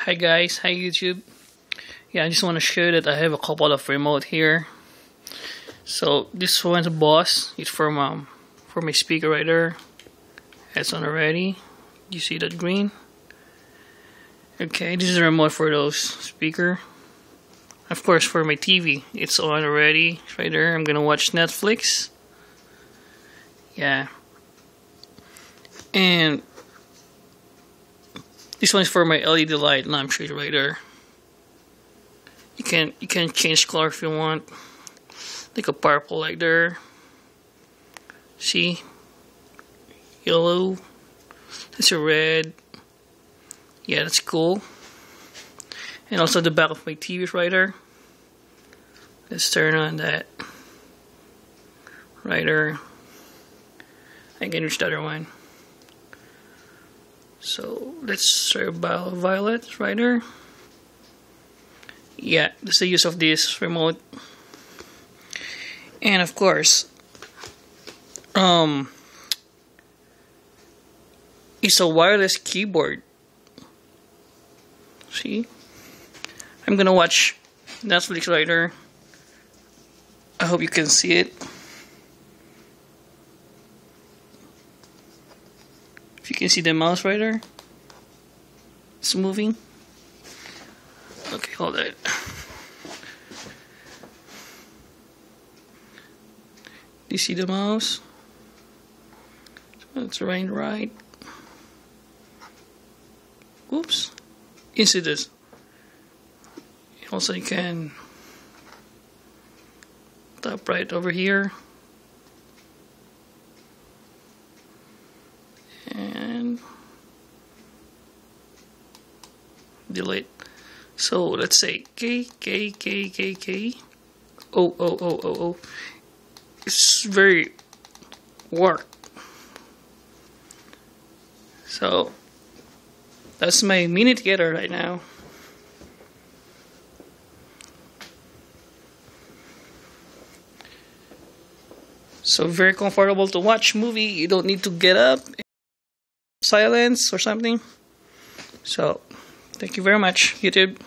Hi guys, hi YouTube. Yeah, I just want to show that I have a couple of remote here. So this one's a Boss. It's for my speaker right there. It's on already. You see that green? Okay, this is a remote for those speaker. Of course, for my TV, it's on already. It's right there. I'm gonna watch Netflix. Yeah, and this one's for my LED light lampshade right there. You can change color if you want, like a purple like there. See, yellow. That's a red. Yeah, that's cool. And also the back of my TV is right there. Let's turn on that. Right there. I can reach the other one. So let's try violet right there. Yeah, that's the use of this remote. And of course, it's a wireless keyboard. See? I'm gonna watch Netflix right there. I hope you can see it. If you can see the mouse right there, it's moving. Okay, hold it. Do you see the mouse? It's right. Oops. You see this. Also, you can tap right over here. And delete. So let's say K. Oh. It's very work. So that's my mini theater right now. So very comfortable to watch movie. You don't need to get up, silence or something. So thank you very much, YouTube.